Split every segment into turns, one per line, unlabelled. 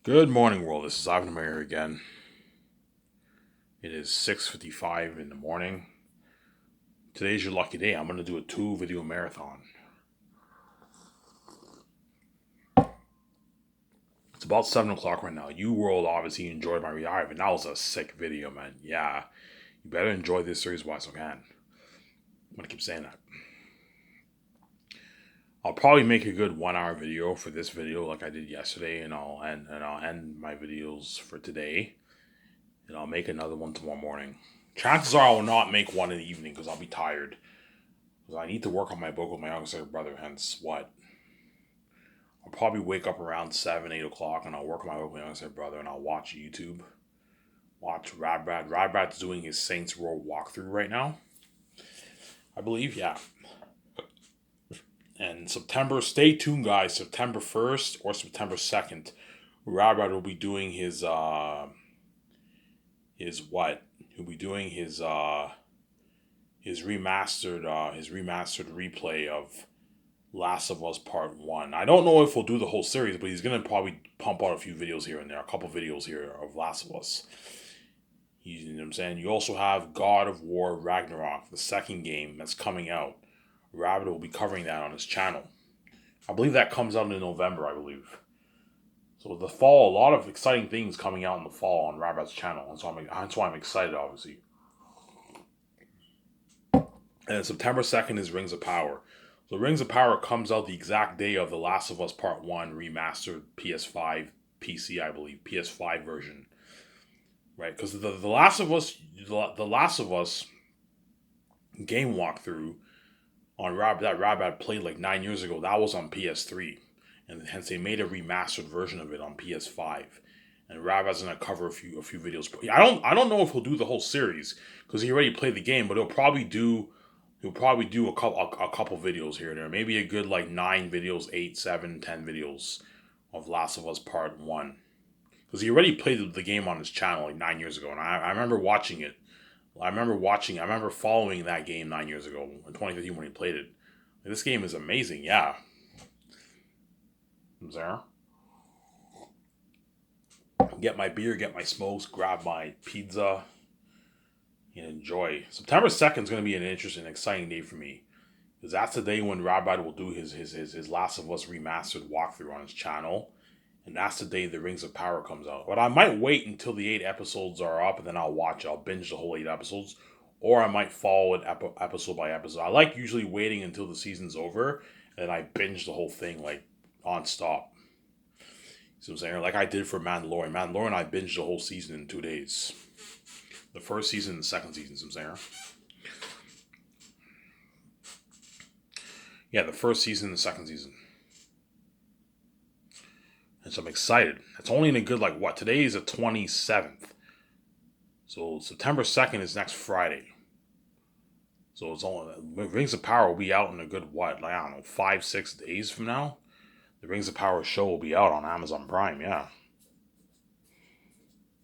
Good morning, world. This is Ivan Mayer again. It is 6:55 in the morning. Today's your lucky day. I'm going to do a 2 video marathon. It's about 7 o'clock right now. You world obviously enjoyed my reaction. That was a sick video, man. Yeah. You better enjoy this series while I can. I'm going to keep saying that. I'll probably make a good 1 hour video for this video like I did yesterday, and I'll end my videos for today. And I'll make another one tomorrow morning. Chances are I will not make one in the evening because I'll be tired. Because I need to work on my book with my younger brother, hence what? I'll probably wake up around 7, 8 o'clock and I'll work on my book with my younger brother and I'll watch YouTube. Watch Radbrad. Radbrad's doing his Saints Row walkthrough right now. I believe, yeah. And September, stay tuned, guys. September 1st or September 2nd, Radbrad will be doing his what? He'll be doing his remastered replay of Last of Us Part 1. I don't know if he'll do the whole series, but he's going to probably pump out a few videos here and there, a couple videos here of Last of Us. You know what I'm saying? You also have God of War Ragnarok, the second game that's coming out. Rabbit will be covering that on his channel. I believe that comes out in November, I believe. So the fall, a lot of exciting things coming out in the fall on Rabbit's channel. That's why I'm excited, obviously. And September 2nd is Rings of Power. So Rings of Power comes out the exact day of The Last of Us Part 1 remastered PS5, PC, I believe, PS5 version. Right? Because the Last of Us game walkthrough on that Rabbit played like 9 years ago, that was on PS3. And hence they made a remastered version of it on PS5. And Rabbit's gonna cover a few videos. I don't know if he'll do the whole series because he already played the game, but he'll probably do a couple videos here and there. Maybe a good like 9 videos, 8, 7, 10 videos of Last of Us Part 1. Because he already played the game on his channel like 9 years ago. And I remember watching it. I remember following that game 9 years ago in 2015 when he played it. This game is amazing, yeah. I'm there. Get my beer, get my smokes, grab my pizza, and enjoy. September 2nd is going to be an interesting, exciting day for me. Because that's the day when Rabbi will do his Last of Us remastered walkthrough on his channel. And that's the day the Rings of Power comes out. But I might wait until the 8 episodes are up and then I'll watch it. I'll binge the whole 8 episodes. Or I might follow it episode by episode. I like usually waiting until the season's over and I binge the whole thing like on-stop. See what I'm saying? Like I did for Mandalorian. Mandalorian, I binged the whole season in 2 days. The first season and the second season, see what I'm saying? Yeah, the first season and the second season. And so I'm excited. It's only in a good, like, what? Today is the 27th. So September 2nd is next Friday. So it's only, Rings of Power will be out in a good, what? Like, I don't know, 5, 6 days from now? The Rings of Power show will be out on Amazon Prime, yeah.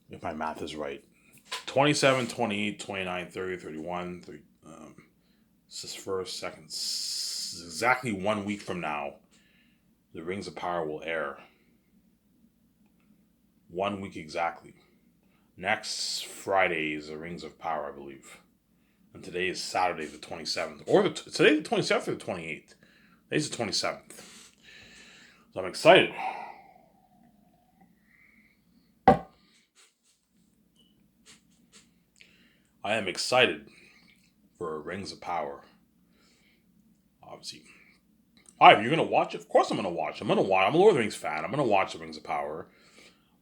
If my math is right. 27, 28, 29, 30, 31, 30, this is first, second. Exactly 1 week from now, the Rings of Power will air. 1 week exactly. Next Friday is the Rings of Power, I believe. And today is Saturday the 27th. Today the 27th or the 28th? Today's the 27th. So I'm excited. I am excited for Rings of Power. Obviously. Alright, you're going to watch it? Of course I'm going to watch. I'm a Lord of the Rings fan. I'm going to watch the Rings of Power.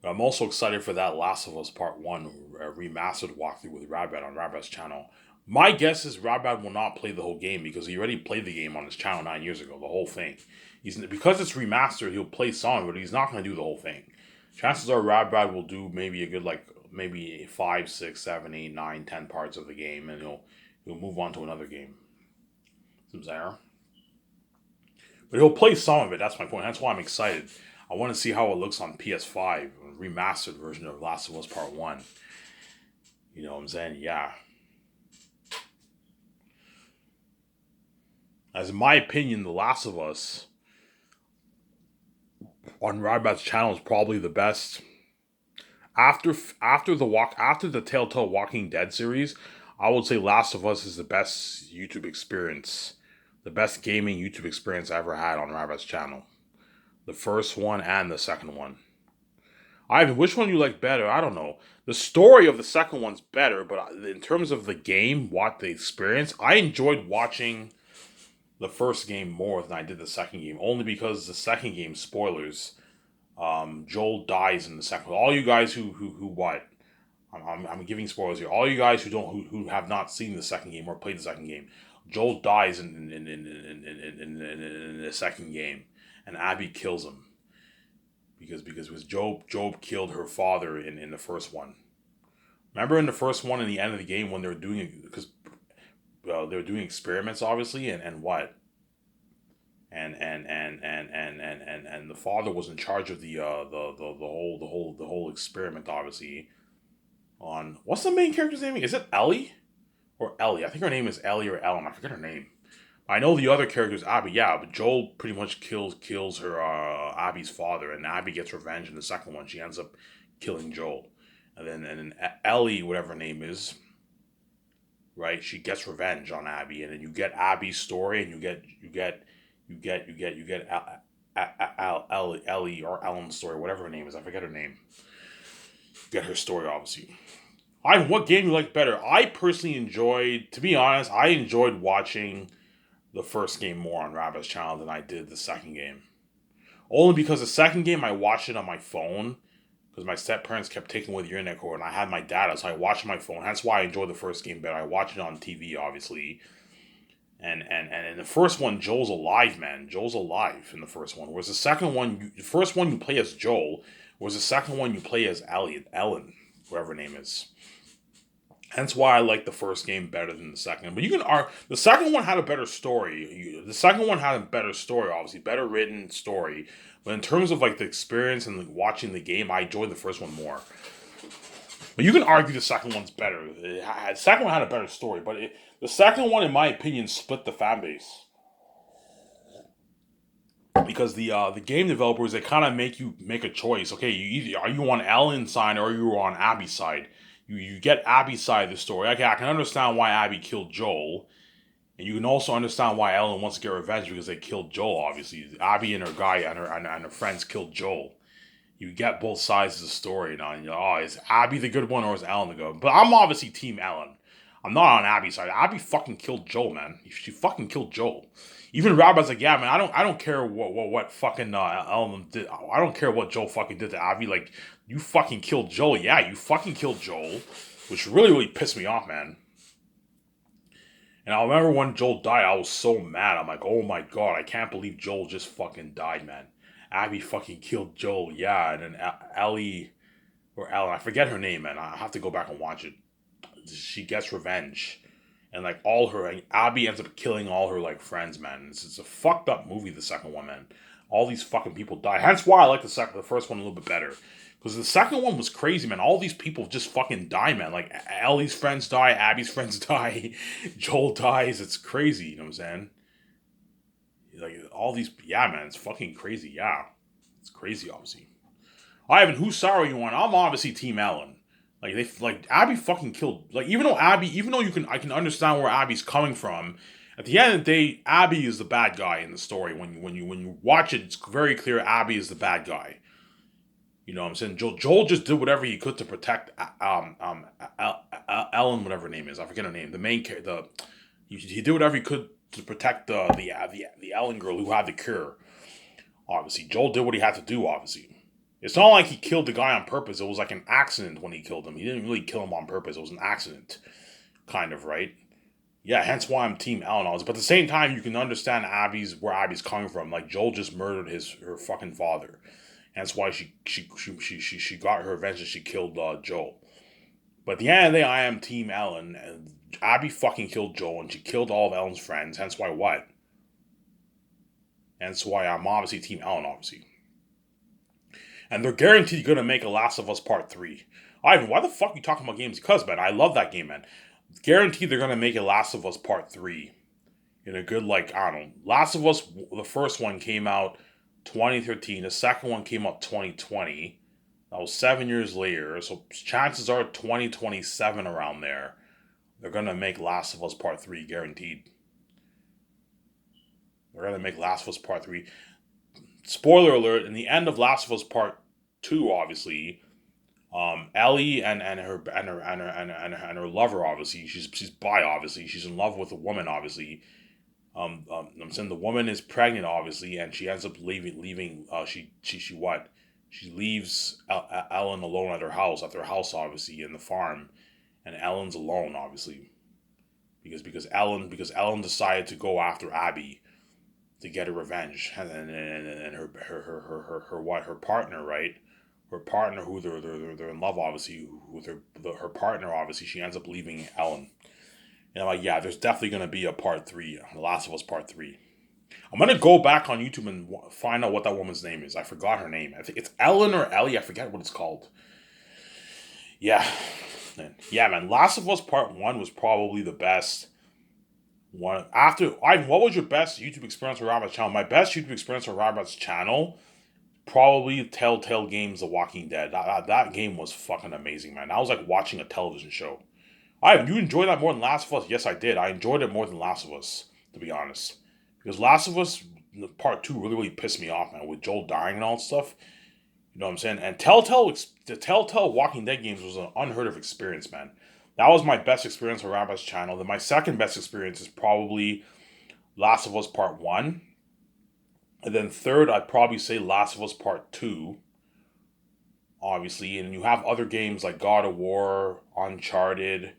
But I'm also excited for that Last of Us Part 1 remastered walkthrough with Radbad on Radbad's channel. My guess is Radbad will not play the whole game because he already played the game on his channel 9 years ago, the whole thing. Because it's remastered, he'll play some, but he's not going to do the whole thing. Chances are Radbad will do maybe a good, like, maybe 5, 6, 7, 8, 9, 10 parts of the game, and he'll move on to another game. Some Zara. But he'll play some of it, that's my point. That's why I'm excited. I want to see how it looks on PS5, a remastered version of Last of Us Part 1. You know what I'm saying? Yeah. As in my opinion, The Last of Us on Radbat's channel is probably the best after the Telltale Walking Dead series, I would say Last of Us is the best YouTube experience, the best gaming YouTube experience I ever had on Rabbit's channel. The first one and the second one. Ivan, which one you like better? I don't know. The story of the second one's better, but in terms of the game, what the experience, I enjoyed watching the first game more than I did the second game. Only because the second game, spoilers, Joel dies in the second. All you guys who what? I'm giving spoilers here. All you guys who have not seen the second game or played the second game, Joel dies in the second game, and Abby kills him because it was Job killed her father in the first one. Remember in the first one, in the end of the game, when they were doing it, because they were doing experiments, obviously, and what, and the father was in charge of the whole experiment, obviously. On what's the main character's name? Is it Ellie or Ellie? I think her name is Ellie or Ellen. I forget her name. I know the other character is Abby. Yeah, but Joel pretty much kills her Abby's father, and Abby gets revenge in the second one. She ends up killing Joel, and then Ellie, whatever her name is, right? She gets revenge on Abby, and then you get Abby's story, and you get Ellie or Ellen's story, whatever her name is. I forget her name. Get her story, obviously. What game you like better? I personally enjoyed, to be honest, I enjoyed watching the first game more on Rabbit's channel than I did the second game. Only because the second game I watched it on my phone because my step parents kept taking away the internet cord and I had my data, so I watched it on my phone. That's why I enjoyed the first game better. I watched it on TV, obviously. And in the first one, Joel's alive, man. Joel's alive in the first one. Whereas the second one, the first one you play as Joel, whereas the second one you play as Ellen, whatever her name is. Hence why I like the first game better than the second. But you can argue the second one had a better story. The second one had a better story, obviously, better written story. But in terms of like the experience and like, watching the game, I enjoyed the first one more. But you can argue the second one's better. The second one had a better story, but the second one, in my opinion, split the fan base because the game developers, they kind of make you make a choice. Okay, you either are you on Ellen's side or you on Abby's side. You get Abby's side of the story. Okay, I can understand why Abby killed Joel, and you can also understand why Ellen wants to get revenge because they killed Joel. Obviously, Abby and her guy and her friends killed Joel. You get both sides of the story now. And you're like, oh, is Abby the good one or is Ellen the good one? But I'm obviously Team Ellen. I'm not on Abby's side. Abby fucking killed Joel, man. She fucking killed Joel. Even Rabbi's like, yeah, man, I don't care what fucking Ellen did. I don't care what Joel fucking did to Abby. Like, you fucking killed Joel. Yeah, you fucking killed Joel, which really pissed me off, man. And I remember when Joel died, I was so mad. I'm like, oh my god, I can't believe Joel just fucking died, man. Abby fucking killed Joel, yeah, and then Ellie or Ellen, I forget her name, man. I have to go back and watch it. She gets revenge, and like Abby ends up killing all her like friends, man. It's a fucked up movie. The second one, man. All these fucking people die. Hence why I like the first one a little bit better. Because the second one was crazy, man. All these people just fucking die, man. Like Ellie's friends die, Abby's friends die, Joel dies. It's crazy. You know what I'm saying? Like all these, yeah, man, it's fucking crazy. Yeah, it's crazy. Obviously, Ivan, whose side are you on? I'm obviously Team Ellen. Like Abby fucking killed. Like even though I can understand where Abby's coming from. At the end of the day, Abby is the bad guy in the story. When you watch it, it's very clear Abby is the bad guy. You know what I'm saying? Joel just did whatever he could to protect Ellen, whatever her name is. I forget her name. The main character. He did whatever he could to protect the Ellen girl who had the cure. Obviously, Joel did what he had to do. Obviously, it's not like he killed the guy on purpose. It was like an accident when he killed him. He didn't really kill him on purpose. It was an accident, kind of, right? Yeah, hence why I'm Team Ellen. But at the same time, you can understand where Abby's coming from. Like Joel just murdered her fucking father. Hence why she got her revenge and she killed Joel. But at the end of the day, I am Team Ellen. And Abby fucking killed Joel and she killed all of Ellen's friends. Hence why what? Hence why I'm obviously Team Ellen, obviously. And they're guaranteed going to make a Last of Us Part 3. Ivan, why the fuck are you talking about games? Because, man, I love that game, man. Guaranteed they're going to make a Last of Us Part 3. In a good, like, I don't know. Last of Us, the first one came out 2013. The second one came out 2020. That was 7 years later. So chances are 2027 around there, they're gonna make Last of Us Part 3 guaranteed. They're gonna make Last of Us Part 3. Spoiler alert, in the end of Last of Us Part 2, obviously, Ellie and her lover, obviously, she's bi, obviously, she's in love with a woman, obviously. I'm saying the woman is pregnant, obviously, and she ends up leaving. She what? She leaves Ellen alone at their house, obviously, in the farm, and Ellen's alone, obviously, because Ellen decided to go after Abby to get her revenge, and her partner, right? Her partner, who they're in love, obviously, with her partner, obviously, she ends up leaving Ellen. And I'm like, yeah, there's definitely gonna be a part three, The Last of Us Part 3. I'm gonna go back on YouTube and find out what that woman's name is. I forgot her name. I think it's Ellen or Ellie. I forget what it's called. Yeah, man. Yeah, man. Last of Us Part 1 was probably the best one. What was your best YouTube experience with Robert's channel? My best YouTube experience with Robert's channel, probably Telltale Games The Walking Dead. That game was fucking amazing, man. That was like watching a television show. You enjoyed that more than Last of Us? Yes, I did. I enjoyed it more than Last of Us, to be honest. Because Last of Us Part 2 really, really pissed me off, man, with Joel dying and all that stuff. You know what I'm saying? And the Telltale Walking Dead games was an unheard of experience, man. That was my best experience with Rabbi's channel. Then my second best experience is probably Last of Us Part 1. And then third, I'd probably say Last of Us Part 2, obviously. And you have other games like God of War, Uncharted,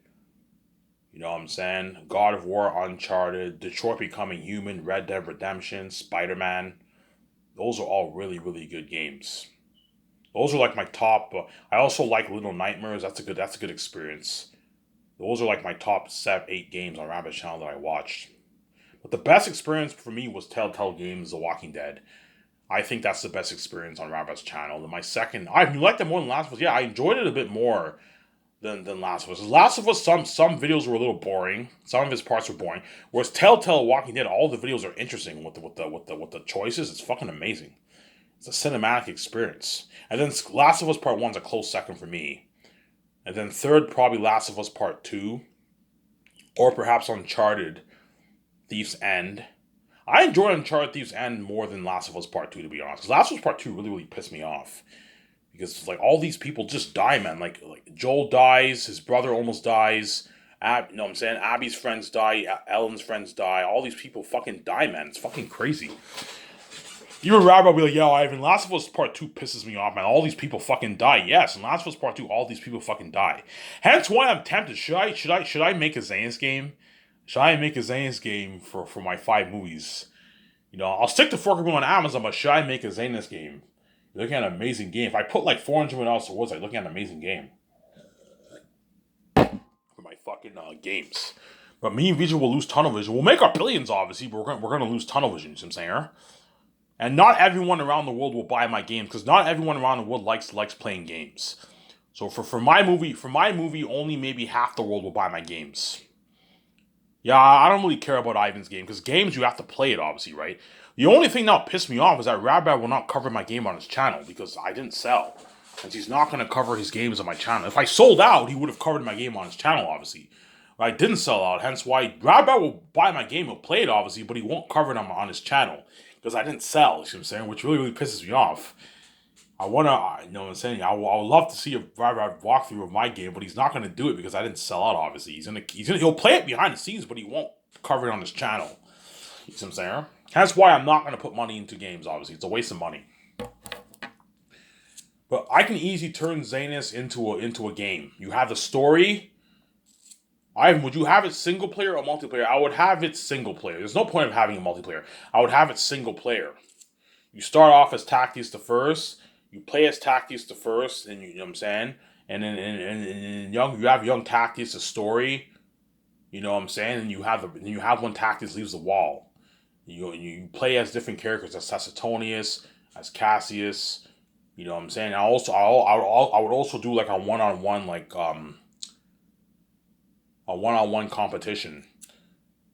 you know what I'm saying? God of War, Uncharted, Detroit Becoming Human, Red Dead Redemption, Spider Man. Those are all really, really good games. Those are like my top. I also like Little Nightmares. That's a good experience. Those are like my top 7, 8 games on Rabbit Channel that I watched. But the best experience for me was Telltale Games: The Walking Dead. I think that's the best experience on Rabbit's channel. And my second, I liked it more than Last of Us. Yeah, I enjoyed it a bit more than Last of Us. Last of Us, some videos were a little boring. Some of his parts were boring. Whereas Telltale Walking Dead, all the videos are interesting with the choices. It's fucking amazing. It's a cinematic experience. And then Last of Us Part 1's a close second for me. And then third, probably Last of Us Part 2. Or perhaps Uncharted Thief's End. I enjoyed Uncharted Thief's End more than Last of Us Part 2, to be honest. Because Last of Us Part 2 really, really pissed me off. Because it's like all these people just die, man. Like Joel dies, his brother almost dies. You know what I'm saying? Abby's friends die, Ellen's friends die. All these people fucking die, man. It's fucking crazy. Even Rabbi will be like, yo, Ivan, Last of Us Part 2 pisses me off, man. All these people fucking die. Yes, in Last of Us Part 2, all these people fucking die. Hence why I'm tempted. Should I make a Zane's game? Should I make a Zane's game for my 5 movies? You know, I'll stick to Forker on Amazon, but should I make a Zane's game? You're looking at an amazing game. If I put like $400 million towards, like looking at an amazing game for my fucking games. But me and Visual will lose tunnel vision. We'll make our billions, obviously, but we're gonna lose tunnel vision. You see what I'm saying? And not everyone around the world will buy my games because not everyone around the world likes playing games. So for my movie, only maybe half the world will buy my games. Yeah, I don't really care about Ivan's game because games you have to play it, obviously, right? The only thing that pissed me off is that Rabbi will not cover my game on his channel because I didn't sell. And he's not going to cover his games on my channel. If I sold out, he would have covered my game on his channel, obviously. But I didn't sell out, hence why Rabbi will buy my game, he'll play it, obviously, but he won't cover it on his channel because I didn't sell, you see what I'm saying? Which really, really pisses me off. I want to, you know what I'm saying? I would love to see a walkthrough of my game, but he's not going to do it because I didn't sell out, obviously. He'll play it behind the scenes, but he won't cover it on his channel. You see what I'm saying? That's why I'm not going to put money into games, obviously. It's a waste of money. But I can easily turn Zanus into a game. You have the story. Would you have it single player or multiplayer? I would have it single player. There's no point of having a multiplayer. I would have it single player. You start off as Tactics the First. You play as Tactics the First, and you know what I'm saying? And then you have young Tactics the story. You know what I'm saying? And you have when Tactics leaves the wall. You play as different characters, as Sassatonius, as Cassius. You know what I'm saying? I would also do like a one-on-one a one-on-one competition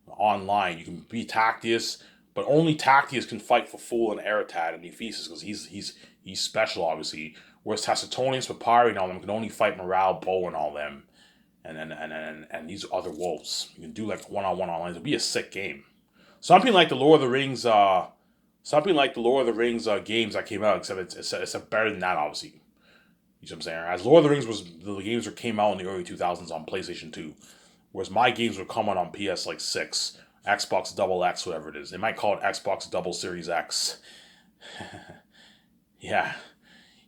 online. You can be Tactius, but only Tactius can fight for Fool and Eritad and Ephesus because he's special, obviously. Whereas Tacitonius, Papyri, and all them can only fight Morale, Bo, and all them. And these other wolves. You can do like one-on-one online. It'll be a sick game. Something like the Lord of the Rings, games that came out, except it's better than that, obviously. You know what I'm saying? As Lord of the Rings was the games that came out in the early 2000s on PlayStation 2, whereas my games would come out on PS like 6, Xbox Double X, whatever it is. They might call it Xbox Double Series X. Yeah,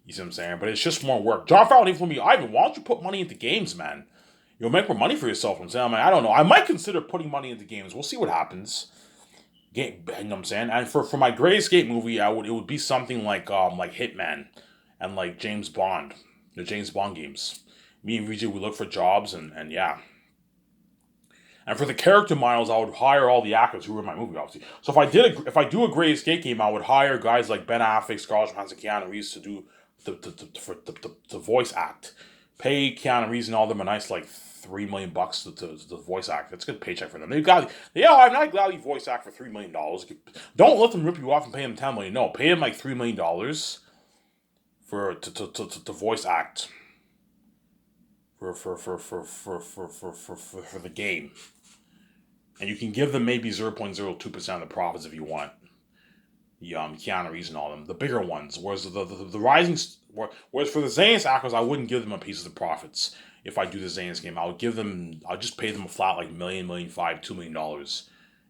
you see what I'm saying? But it's just more work. John Farrell for me, Ivan, why don't you put money into games, man? You'll make more money for yourself. I'm saying, I mean, I don't know. I might consider putting money into games. We'll see what happens. You know what I'm saying? And for my Great Escape movie, it would be something like Hitman and like James Bond, the James Bond games. Me and VJ would look for jobs and yeah. And for the character models, I would hire all the actors who were in my movie, obviously. So if I do a Great Escape game, I would hire guys like Ben Affleck, Scarlett Johansson, Keanu Reeves to do the voice act. Pay Keanu Reeves and all them a nice like $3 million to voice act. That's a good paycheck for them. I'm not glad you voice act for $3 million. Don't let them rip you off and pay them $10 million. No, pay them like $3 million to voice act for the game. And you can give them maybe 0.02% of the profits if you want. Keanu Reeves and all them, the bigger ones. Whereas whereas for the Xehanort actors, I wouldn't give them a piece of the profits. If I do the Xehanort game, I'll just pay them a flat like $1 million, $1.5 million, $2 million, and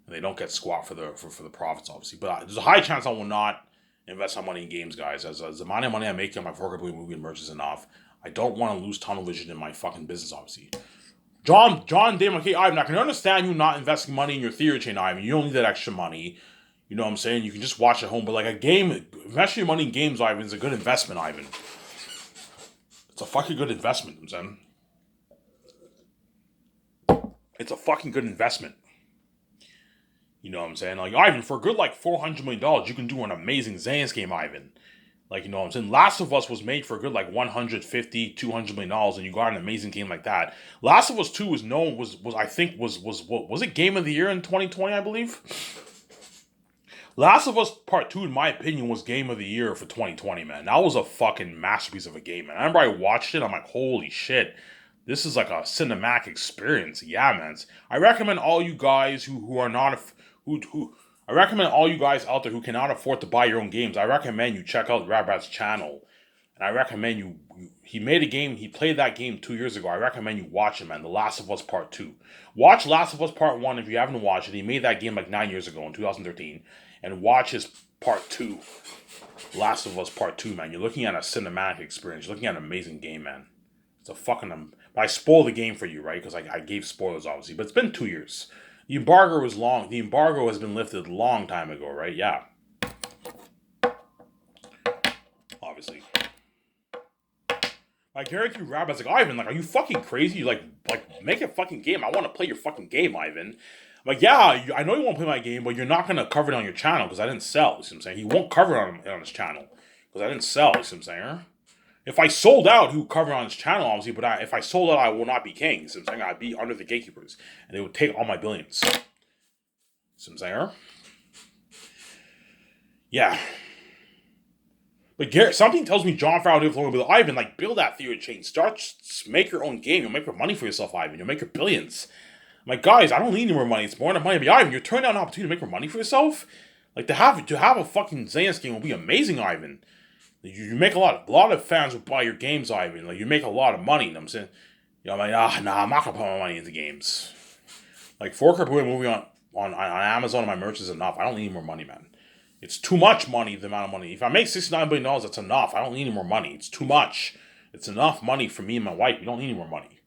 they don't get squat for the profits, obviously. But there's a high chance I will not invest my money in games, guys. As the amount of money I make on my Forker movie and merch is enough. I don't want to lose tunnel vision in my fucking business, obviously. John Damon, okay, Ivan, I can understand you not investing money in your theory chain, Ivan. You don't need that extra money. You know what I'm saying? You can just watch at home. But like a game, investing your money in games, Ivan, is a good investment, Ivan. It's a fucking good investment, I'm saying. It's a fucking good investment. You know what I'm saying? Like, Ivan, for a good like $400 million, you can do an amazing Xehanort game, Ivan. Like, you know what I'm saying? Last of Us was made for a good like $150, $200 million, and you got an amazing game like that. Last of Us 2 was it Game of the Year in 2020, I believe? Last of Us Part 2, in my opinion, was Game of the Year for 2020, man. That was a fucking masterpiece of a game, man. I remember I watched it, I'm like, holy shit. This is like a cinematic experience. Yeah, man. I recommend all you guys who are not... I recommend all you guys out there who cannot afford to buy your own games, I recommend you check out Rabrat's channel. And I recommend he made a game, he played that game 2 years ago. I recommend you watch it, man. The Last of Us Part 2. Watch Last of Us Part 1 if you haven't watched it. He made that game like 9 years ago in 2013. And watch his Part 2. Last of Us Part 2, man. You're looking at a cinematic experience. You're looking at an amazing game, man. It's a fucking... But I spoiled the game for you, right? Because I gave spoilers, obviously. But it's been 2 years. The embargo was long. The embargo has been lifted a long time ago, right? Yeah. Obviously. I guarantee you, Rabbi's like, Ivan, like, are you fucking crazy? You like make a fucking game. I want to play your fucking game, Ivan. I'm like, yeah, I know you want to play my game, but you're not going to cover it on your channel because I didn't sell. You see what I'm saying? He won't cover it on his channel because I didn't sell. You see what I'm saying? If I sold out, he would cover it on his channel, obviously, but if I sold out, I will not be king. You see what I'm saying? I'd be under the gatekeepers, and they would take all my billions. You see what I'm saying? Yeah. But Garrett, something tells me John Farrell did with Ivan, like, build that theory chain. Make your own game. You'll make your money for yourself, Ivan. You'll make your billions. I'm like, guys, I don't need any more money. It's more than money. But Ivan, you're turning down an opportunity to make more money for yourself? Like, to have a fucking Xehanort game will be amazing, Ivan. You make a lot of fans will buy your games, Ivan. Like, you make a lot of money. You know what I'm saying? You know, I'm like, I'm not gonna put my money into games. Like, Forker put a movie on Amazon and my merch is enough. I don't need any more money, man. It's too much money, the amount of money. If I make $69 billion, that's enough. I don't need any more money. It's too much. It's enough money for me and my wife. We don't need any more money.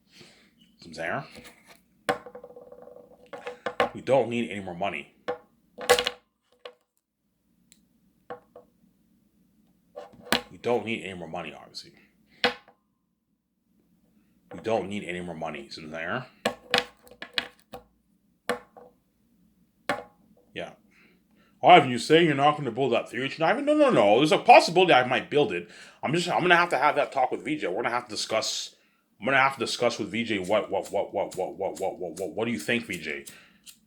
You know what I'm saying? We don't need any more money. We don't need any more money, obviously. We don't need any more money. You know what I'm saying? Yeah. Ivan, you say you're not going to build that theory? Ivan, no. There's a possibility I might build it. I'm going to have to have that talk with VJ. We're going to have to discuss. I'm going to have to discuss with VJ what do you think, VJ?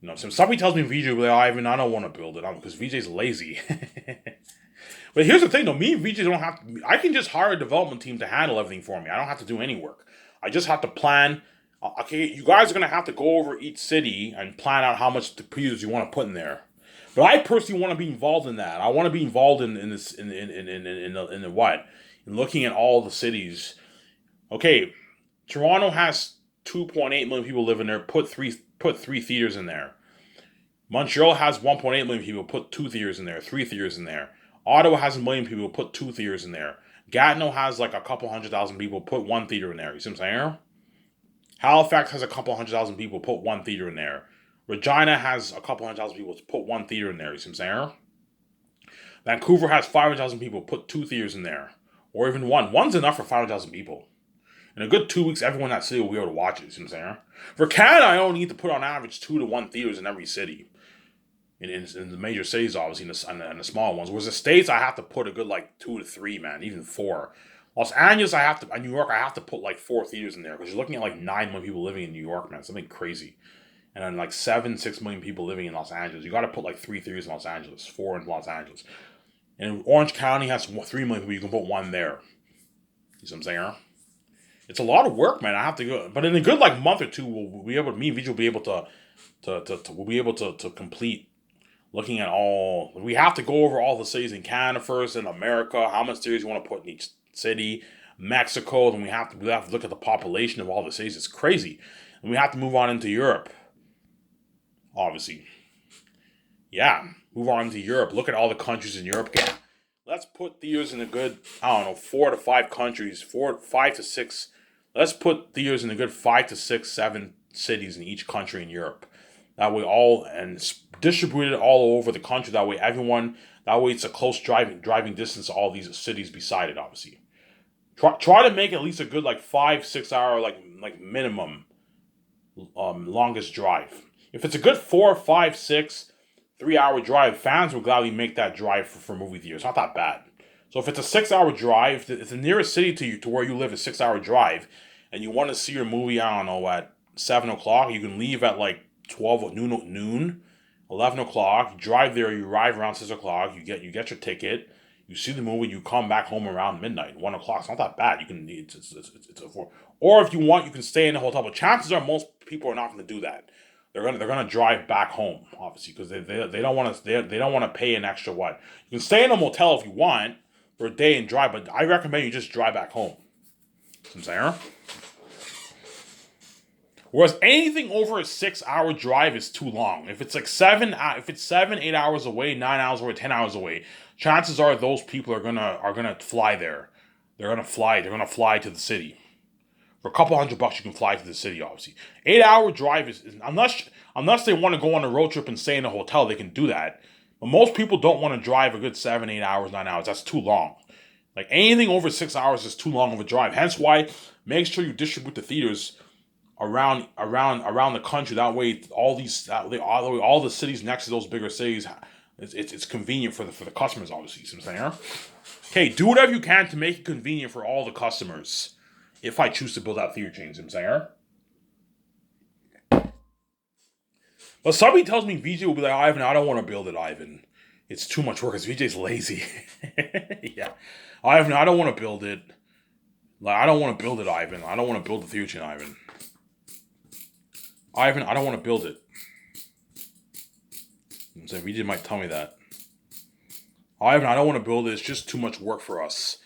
You know, so if somebody tells me VJ, like, Ivan, I don't want to build it because VJ's lazy. But here's the thing, though. Me and VJ don't have to. I can just hire a development team to handle everything for me. I don't have to do any work. I just have to plan. Okay, you guys are gonna have to go over each city and plan out how much theaters you want to put in there. But I personally want to be involved in that. I want to be involved in this in the what? In looking at all the cities. Okay, Toronto has 2.8 million people living there. Put three theaters in there. Montreal has 1.8 million people. Put two theaters in there. Three theaters in there. Ottawa has 1 million people. Put two theaters in there. Gatineau has like a couple 100,000 people. Put one theater in there. You see what I'm saying? Halifax has a couple 100,000 people. Put one theater in there. Regina has a couple 100,000 people. Put one theater in there. You see what I'm saying? Vancouver has 500,000 people. Put two theaters in there. Or even one. One's enough for 500,000 people. In a good 2 weeks, everyone in that city will be able to watch it. You see what I'm saying? For Canada, I only need to put on average 2 to 1 theaters in every city. In the major cities, obviously, and the small ones. Whereas the States, I have to put a good like 2 to 3, man, even 4. Los Angeles, New York, I have to put like 4 theaters in there because you're looking at like 9 million people living in New York, man, something crazy. And then like 6 million people living in Los Angeles. You got to put like 3 theaters in Los Angeles, 4 in Los Angeles. And Orange County has 3 million people. You can put 1 there. You see what I'm saying? It's a lot of work, man. I have to go, but in a good like month or two, we'll be able. Me and Vijay will be able we'll be able to complete looking at all. We have to go over all the cities in Canada first, in America, how much theaters you want to put in each city, Mexico. Then we have to look at the population of all the cities. It's crazy, and we have to move on into Europe. Obviously, yeah, move on into Europe. Look at all the countries in Europe. Yeah. Let's put theaters in a good, I don't know, 4 to 5 countries, 5 to 6. Let's put theaters in a good 5 to 6, 7 cities in each country in Europe. That way, distribute it all over the country. That way, it's a close driving distance to all these cities beside it. Obviously, try to make at least a good like 5-6 hour like minimum longest drive. If it's a good 4, 5, 6. 3-hour drive, fans will gladly make that drive for movie theaters. It's not that bad. So if it's a 6-hour drive, if the nearest city to you, to where you live, is a 6-hour drive, and you want to see your movie, I don't know, at 7 o'clock, you can leave at like 12 noon, 11 o'clock, you drive there, you arrive around 6 o'clock, you get your ticket, you see the movie, you come back home around midnight, 1 o'clock. It's not that bad. You can, or if you want, you can stay in the hotel, but chances are most people are not going to do that. They're gonna drive back home, obviously, because they don't want to pay an extra what. You can stay in a motel if you want for a day and drive, but I recommend you just drive back home. You know what I'm saying? Whereas anything over a 6-hour drive is too long. If it's like 7, 8 hours away, 9 hours away, 10 hours away, chances are those people are gonna fly there. They're gonna fly to the city. For a couple $100, you can fly to the city, obviously. 8-hour drive is unless they want to go on a road trip and stay in a hotel, they can do that. But most people don't want to drive a good 7, 8 hours, 9 hours. That's too long. Like anything over 6 hours is too long of a drive. Hence why make sure you distribute the theaters around the country. That way, all the cities next to those bigger cities, it's convenient for the customers, obviously. You see what I'm saying? Okay, do whatever you can to make it convenient for all the customers. If I choose to build out theater chains, you know what I'm saying? But somebody tells me VJ will be like, Ivan, I don't want to build it, Ivan. It's too much work because VJ's lazy. Yeah. Ivan, I don't want to build it. Like, I don't want to build it, Ivan. I don't want to build the theater chain, Ivan. Ivan, I don't want to build it. I'm saying VJ might tell me that. Ivan, I don't want to build it. It's just too much work for us.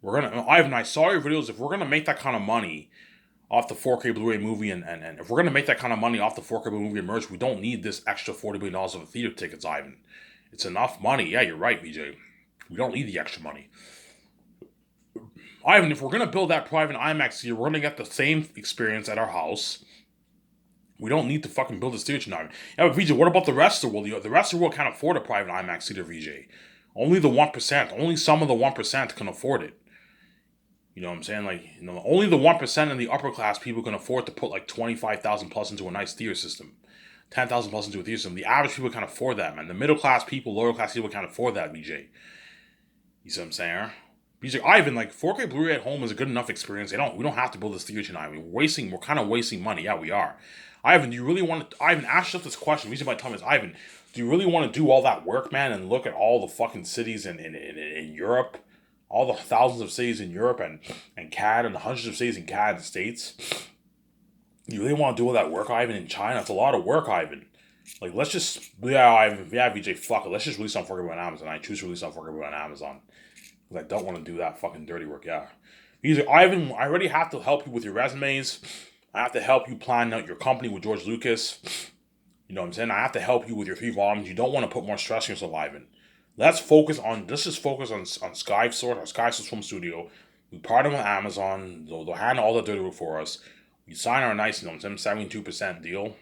Ivan, I saw your videos. If we're gonna make that kind of money off the 4K Blu-ray movie, and if we're gonna make that kind of money off the 4K Blu-ray movie and merch, we don't need this extra $40 billion of theater tickets, Ivan. It's enough money. Yeah, you're right, VJ. We don't need the extra money. Ivan, if we're gonna build that private IMAX theater, we're gonna get the same experience at our house. We don't need to fucking build this theater now. Yeah, but VJ, what about the rest of the world? The rest of the world can't afford a private IMAX theater, VJ. Only the 1%. Only some of the 1% can afford it. You know what I'm saying? Like, only the 1% and the upper class people can afford to put like 25,000 plus into a nice theater system. 10,000 plus into a theater system. The average people can't afford that, man. The middle class people, lower class people can't afford that, BJ. You see what I'm saying? He's like, Ivan, like 4K Blu-ray at home is a good enough experience. We don't have to build this theater tonight. We're kind of wasting money. Yeah, we are. Ivan, do you really want to? Ivan, ask yourself this question. The reason why I tell me is, Ivan, do you really want to do all that work, man, and look at all the fucking cities in Europe, all the thousands of cities in Europe and Canada and the hundreds of cities in Canada and the States? You really want to do all that work, Ivan, in China? It's a lot of work, Ivan. Like, let's just, yeah, Ivan, yeah, VJ, fuck it. Let's just release on 4K on Amazon. I choose to release on 4K on Amazon. Because I don't want to do that fucking dirty work, yeah. He's like, Ivan, I already have to help you with your resumes. I have to help you plan out your company with George Lucas. You know what I'm saying? I have to help you with your 3 volumes. You don't want to put more stress on yourself, Ivan. Let's just focus on Sky Source, our Sky Source Film Studio. We partner with Amazon. They'll handle all the dirty work for us. We sign our nice, you know what I'm saying, 72% deal.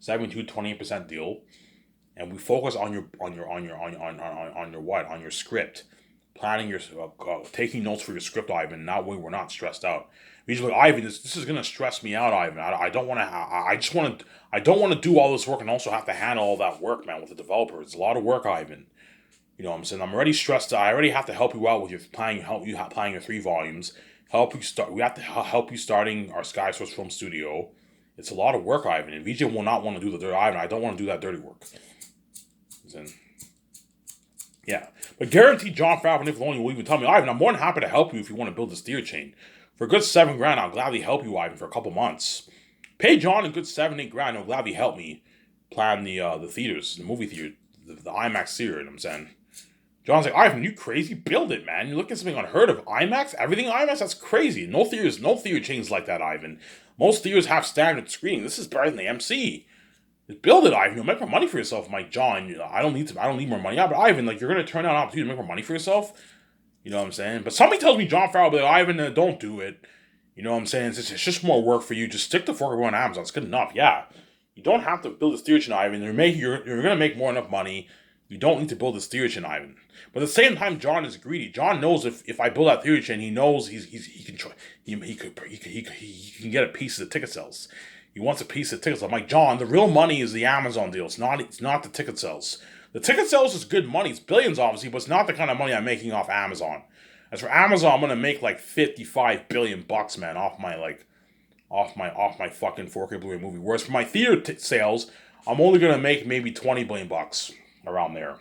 28% deal. And we focus on your script. Planning your, taking notes for your script, Ivan. That way we're not stressed out. He's like, Ivan, this is gonna stress me out, Ivan. I don't want to. I don't want to do all this work and also have to handle all that work, man, with the developer. It's a lot of work, Ivan. You know what I'm saying? I'm already stressed out. I already have to help you out with your planning. Planning your 3 volumes. Help you start. We have to help you starting our Sky Source Film Studio. It's a lot of work, Ivan. And VJ will not want to do the dirty. Ivan, I don't want to do that dirty work. Yeah. But guaranteed Jon Favreau and Nick Filoni will even tell me, Ivan, I'm more than happy to help you if you want to build this theater chain. For a good $7,000, I'll gladly help you, Ivan, for a couple months. Pay John a good $7,000-8,000, he'll gladly help me plan the theaters, the movie theater, the IMAX theater, you know what I'm saying? John's like, Ivan, you crazy? Build it, man. You're looking at something unheard of. IMAX? Everything IMAX? That's crazy. No theater chains like that, Ivan. Most theaters have standard screening. This is better than the MC. Just build it, Ivan. You'll make more money for yourself, Mike. John, I don't need more money. Yeah, but Ivan, like, you're gonna turn down an opportunity to make more money for yourself. You know what I'm saying? But somebody tells me Jon Favreau will be like, Ivan, don't do it. You know what I'm saying? It's just more work for you. Just stick to 4K on Amazon. It's good enough. Yeah. You don't have to build a theater chain, Ivan. You're gonna make more enough money. You don't need to build a theater chain, Ivan. But at the same time, John is greedy. John knows if I build that theater chain, he knows he can get a piece of the ticket sales. He wants a piece of ticket sales. I'm like, John, the real money is the Amazon deal. It's not the ticket sales. The ticket sales is good money. It's billions, obviously, but it's not the kind of money I'm making off Amazon. As for Amazon, I'm gonna make like $55 billion, man, off my fucking 4K Blu-ray movie. Whereas for my theater sales, I'm only gonna make maybe $20 billion around there.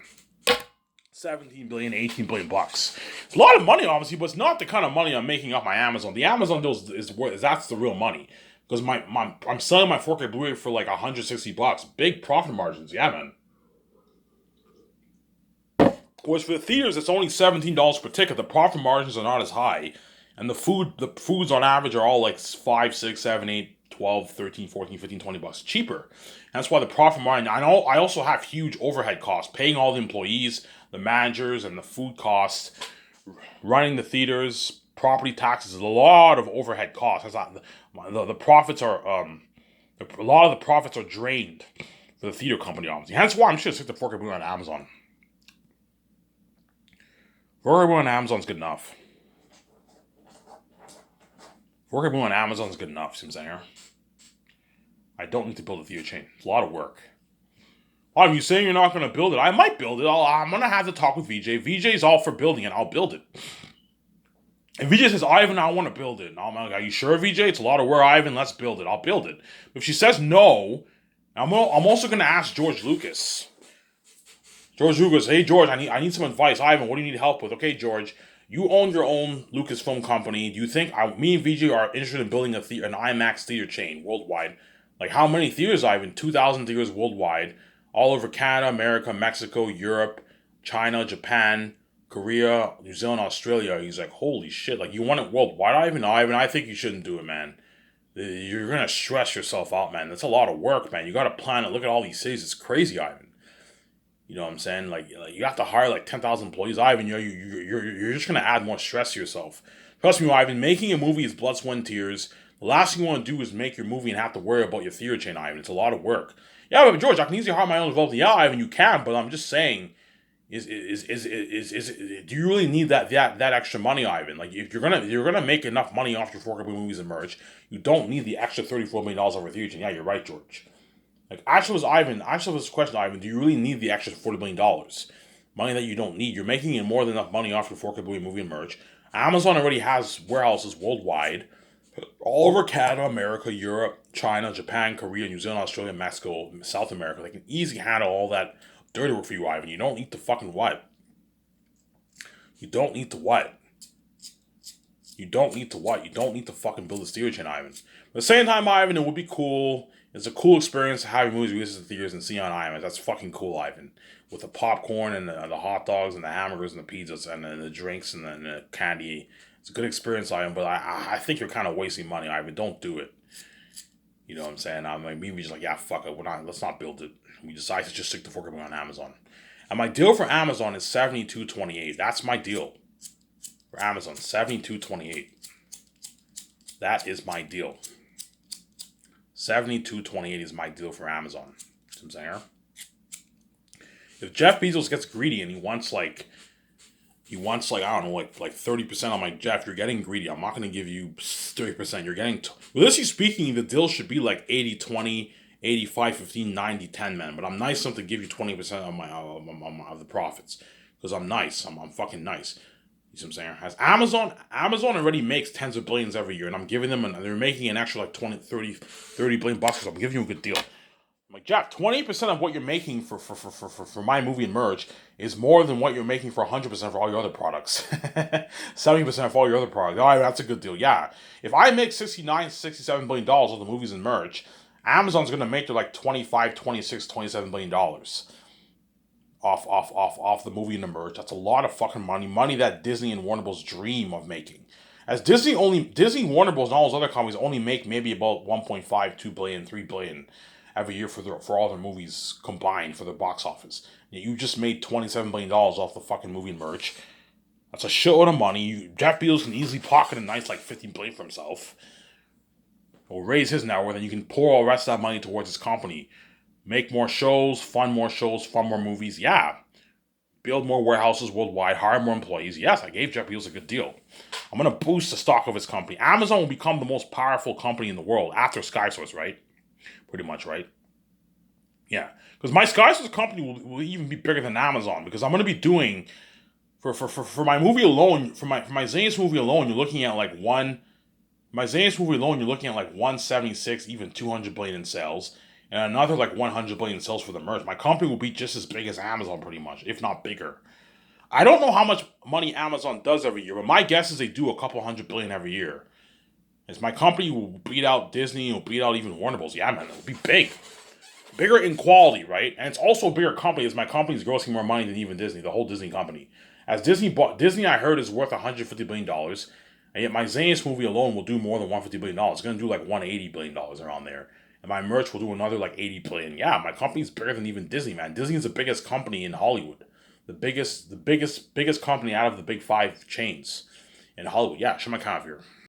17 billion, 18 billion bucks. It's a lot of money, obviously, but it's not the kind of money I'm making off my Amazon. The Amazon deal is that's the real money. Because I'm selling my 4K Blu-ray for like $160. Big profit margins, yeah, man. Whereas for the theaters, it's only $17 per ticket. The profit margins are not as high. And the foods on average are all like 5, 6, 7, 8, 12, 13, 14, 15, 20 bucks cheaper. And that's why the profit margin, I also have huge overhead costs, paying all the employees, the managers, and the food costs, running the theaters, property taxes, a lot of overhead costs. The profits are, a lot of the profits are drained for the theater company, obviously. Hence why I'm just going to stick to 4K Blu-ray on Amazon. 4K Blu-ray on Amazon's good enough. 4K Blu-ray on Amazon's good enough, see what I'm saying here? I don't need to build a theater chain. It's a lot of work. Are you saying you're not going to build it? I might build it. I'm going to have to talk with VJ. VJ's all for building it. I'll build it. If VJ says, Ivan, I want to build it. And I'm like, are you sure, VJ? It's a lot of work, Ivan. Let's build it. I'll build it. If she says no, I'm also going to ask George Lucas. George Lucas, hey, George, I need some advice. Ivan, what do you need help with? Okay, George, you own your own Lucasfilm company. Do you think me and VJ are interested in building an IMAX theater chain worldwide? Like, how many theaters, Ivan? 2,000 theaters worldwide. All over Canada, America, Mexico, Europe, China, Japan, Korea, New Zealand, Australia. He's like, holy shit, like, you want it worldwide, Ivan? No, Ivan, I think you shouldn't do it, man. You're going to stress yourself out, man. That's a lot of work, man. You got to plan it. Look at all these cities. It's crazy, Ivan. You know what I'm saying? Like you have to hire like 10,000 employees, Ivan. You're just going to add more stress to yourself. Trust me, Ivan, making a movie is blood, sweat, and tears. The last thing you want to do is make your movie and have to worry about your theater chain, Ivan. It's a lot of work. Yeah, but George, I can easily hire my own developer. Yeah, Ivan, you can, but I'm just saying, do you really need that extra money, Ivan? Like, if you're gonna make enough money off your 4K movies and merch, you don't need the extra $34 million over theater chain. Yeah, you're right, George. Like, actually was question, Ivan, do you really need the extra $40 million? Money that you don't need. You're making more than enough money off your 4K movie and merch. Amazon already has warehouses worldwide, all over Canada, America, Europe, China, Japan, Korea, New Zealand, Australia, Mexico, South America. They can easily handle all that dirty work for you, Ivan. You don't need to fucking what? You don't need to what? You don't need to what? You don't need to fucking build a stereo chain, Ivan. But at the same time, Ivan, it would be cool. It's a cool experience to have your movies released in theaters and see on IMAX. That's fucking cool, Ivan. With the popcorn and the hot dogs and the hamburgers and the pizzas and the drinks and the candy. It's a good experience, Ivan, but I think you're kind of wasting money, Ivan. Don't do it. You know what I'm saying? I'm like, maybe just like, yeah, fuck it. Let's not build it. We decide to just stick to focusing on Amazon. And my deal for Amazon is $72.28. That's my deal for Amazon. $72.28. That is my deal. $72.28 is my deal for Amazon. You know what I'm saying? If Jeff Bezos gets greedy and he wants like I don't know, like 30% on my Jeff, you're getting greedy. I'm not gonna give you 30%. You're getting realistically speaking, the deal should be like 80-20, 85-15, 90-10, man. But I'm nice enough to give you 20% of my of the profits. Because I'm nice. I'm fucking nice. You see what I'm saying? As Amazon already makes tens of billions every year, and I'm giving them they're making an extra like 20, 30 billion bucks, so I'm giving you a good deal. I'm like, Jack, 20% of what you're making for my movie and merch is more than what you're making for 100% for all your other products. 70% for all your other products. Oh, that's a good deal. Yeah. If I make $67 billion of the movies and merch, Amazon's going to make like 25, 26, 27 billion dollars off the movie and the merch. That's a lot of fucking money. Money that Disney and Warner Bros. Dream of making. As Disney, Warner Bros. And all those other companies only make maybe about 1.5, 2 billion, 3 billion every year for all their movies combined for their box office. You just made $27 billion off the fucking movie and merch. That's a shitload of money. Jeff Bezos can easily pocket a nice like $50 billion for himself. He'll raise his net worth, and you can pour all the rest of that money towards his company. Make more shows, fund more movies. Yeah. Build more warehouses worldwide, hire more employees. Yes, I gave Jeff Bezos a good deal. I'm going to boost the stock of his company. Amazon will become the most powerful company in the world after SkySource, right? Pretty much, right? Yeah. Because my SkySource company will even be bigger than Amazon, because I'm going to be doing, for my movie alone, for my Zane's movie alone, you're looking at like 176, even 200 billion in sales, and another like 100 billion in sales for the merch. My company will be just as big as Amazon, pretty much, if not bigger. I don't know how much money Amazon does every year, but my guess is they do a couple $100 billion every year. As my company will beat out Disney, will beat out even Warner Bros. Yeah, man, it'll be big. Bigger in quality, right? And it's also a bigger company, as my company's grossing more money than even Disney, the whole Disney company. As Disney, I heard, is worth $150 billion, and yet my Zane's movie alone will do more than $150 billion. It's going to do like $180 billion around there. And my merch will do another like $80 billion. Yeah, my company's bigger than even Disney, man. Disney's the biggest company in Hollywood. The biggest company out of the big five chains in Hollywood. Yeah, shut my count here.